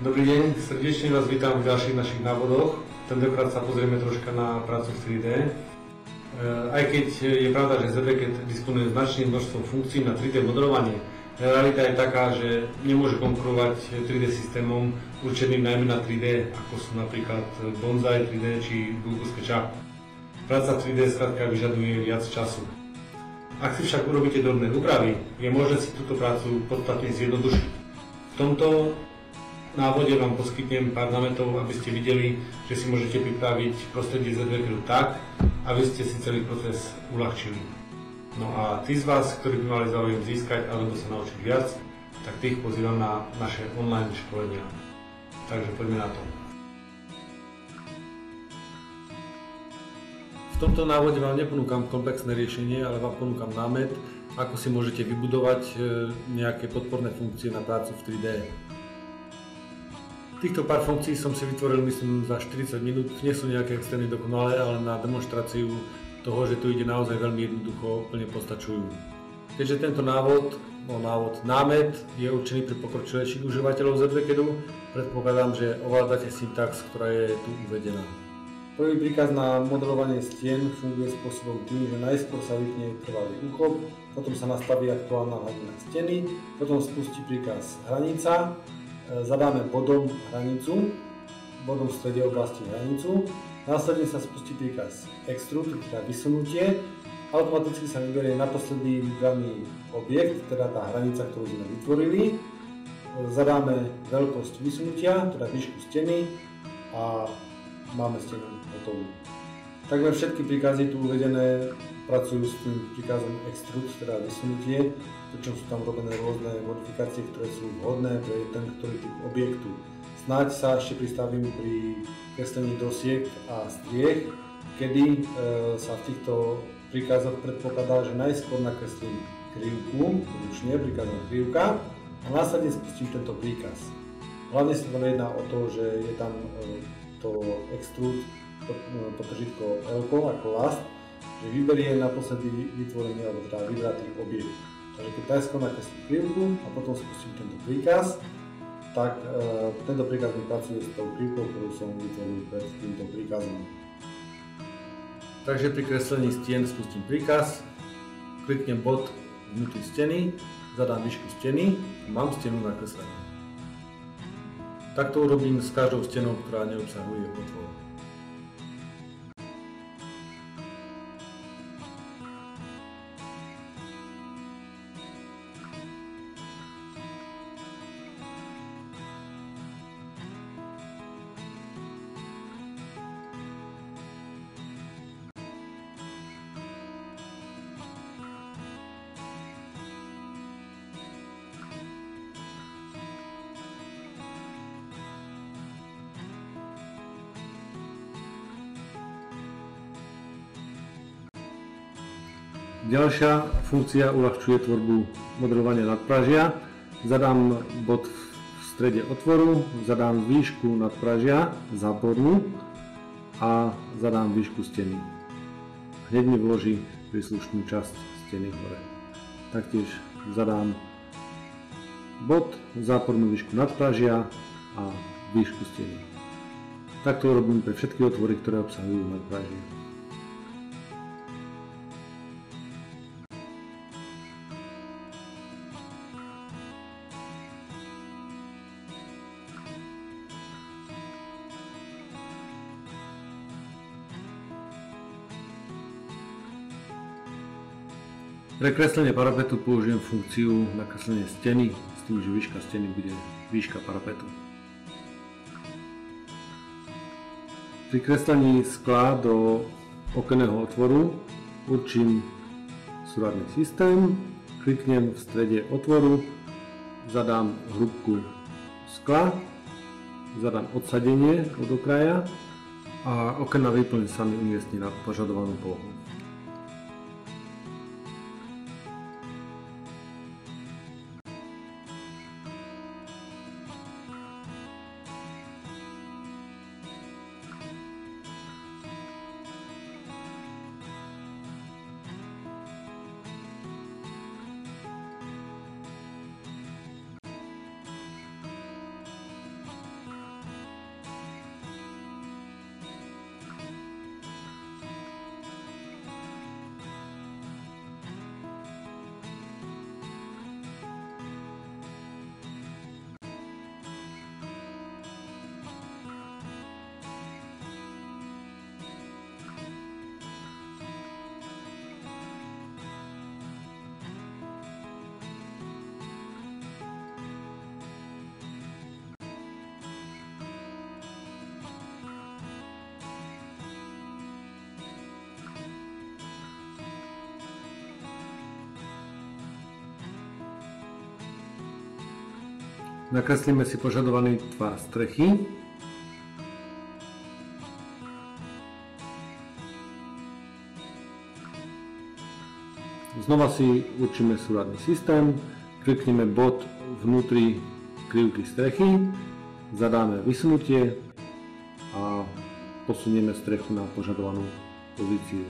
Dobrý deň, srdečne vás vítam v ďalších našich návodoch. Tentokrát sa pozrieme troška na prácu v 3D. Aj keď je pravda, že ZVCAD disponuje značným množstvom funkcií na 3D modelovanie, realita je taká, že nemôže konkurovať 3D systémom určeným najmä na 3D, ako sú napríklad Bonsai 3D či Google SketchUp. Práca 3D skrátka vyžaduje viac času. Ak si však urobíte drobné úpravy, je možné si túto prácu podstatne zjednodušiť. V tomto návode vám poskytnem pár námetov, aby ste videli, že si môžete pripraviť prostredie ZVCAD tak, aby ste si celý proces uľahčili. No a tí z vás, ktorí by mali záujem získať alebo sa naučiť viac, tak tých pozývam na naše online školenia. Takže poďme na to. V tomto návode vám neponúkam komplexné riešenie, ale vám ponúkam námet, ako si môžete vybudovať nejaké podporné funkcie na prácu v 3D. Týchto pár funkcií som si vytvoril, myslím, za 40 minút. Nie sú nejaké extrémne dokonalé, ale na demonštráciu toho, že to ide naozaj veľmi jednoducho, úplne postačujú. Keďže tento námet je určený pre pokročilejších užívateľov ZVCADu, predpokladám, že ovládate syntax, ktorá je tu uvedená. Prvý príkaz na modelovanie stien funguje spôsobom tým, že najskôr sa vypne trvalý úchop, potom sa nastaví aktuálna hladina steny, potom spustí príkaz hranica, zadáme bodom hranicu, bodom v strede oblasti hranicu, následne sa spustí príkaz extrude, teda vysunutie, automaticky sa vyberie naposledy vybraný objekt, teda tá hranica, ktorú sme vytvorili, zadáme veľkosť vysunutia, teda výšku steny a máme stenu hotovú. Takmer všetky príkazy tu uvedené pracujú s tým príkazom extrude, teda vysunutie, pričom sú tam robené rôzne modifikácie, ktoré sú vhodné pre ten ktorý typ objektu. Snáď sa ešte pristavím pri kreslení dosiek a striech, kedy sa v týchto príkazoch predpokladá, že najskôr nakreslím krivku, ručne príkazom krivka, a následne spustím tento príkaz. Hlavne sa tam jedná o to, že je tam to extrude podtržítko L ako last, že vyberie naposledy vytvorený alebo teda vybratý objekt. Takže keď najskôr nakreslím krivku a potom spustím tento príkaz, tak tento príkaz mi pracuje s tou krivkou, ktorú som vytvoril pred týmto príkazom. Takže pri kreslení stien spustím príkaz, kliknem bod vnútri steny, zadám výšku steny a mám stenu nakreslenú. Takto urobím s každou stenou, ktorá neobsahuje otvor. Ďalšia funkcia uľahčuje tvorbu modelovania nadpražia. Zadám bod v strede otvoru, zadám výšku nadpražia, zápornú a zadám výšku steny. Hneď mi vloží príslušnú časť steny hore. Taktiež zadám bod, zápornú výšku nadpražia a výšku steny. Takto robím pre všetky otvory, ktoré obsahujú nadpražie. Pre kreslenie parapetu použijem funkciu na kreslenie steny, s tým, že výška steny bude výška parapetu. Pri kreslení skla do okenného otvoru určím súradný systém, kliknem v strede otvoru, zadám hrúbku skla, zadám odsadenie od okraja a okenná výplň sa mi umiestni na požadovanú polohu. Nakreslíme si požadovaný tvar strechy. Znova si určíme súradný systém, klikneme bod vnútri krivky strechy, zadáme vysunutie a posunieme strechu na požadovanú pozíciu.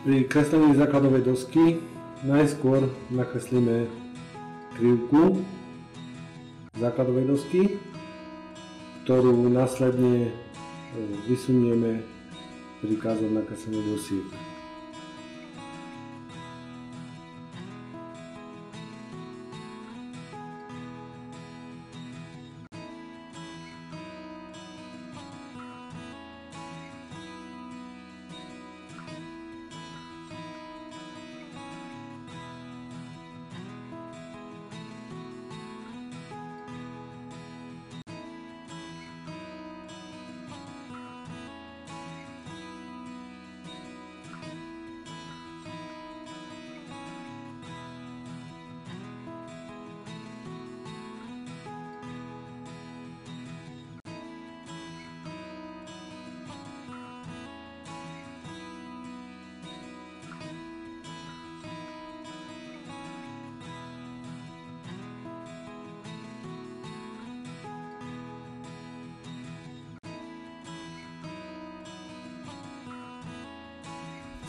Pri kreslení základovej dosky najskôr nakreslíme krivku základovej dosky, ktorú následne vysunieme prikázom nakreslenia dosiek.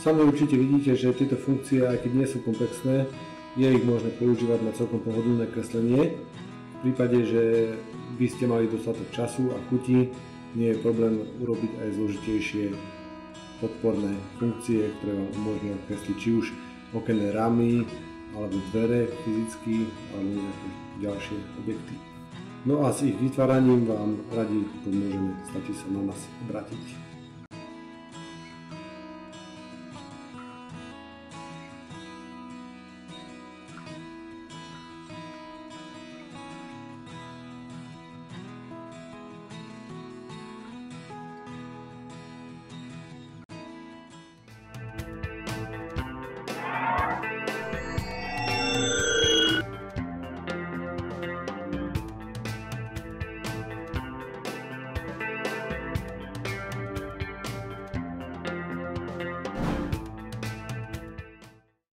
Sami určite vidíte, že tieto funkcie, aj keď nie sú komplexné, je ich možné používať na celkom pohodlné kreslenie. V prípade, že by ste mali dostatok času a chuti, nie je problém urobiť aj zložitejšie podporné funkcie, ktoré vám umožňujú kresliť či už okenné ramy, alebo dvere fyzicky, alebo nejaké ďalšie objekty. No a s ich vytváraním vám radi pomôžeme, stačí sa na nás obrátiť.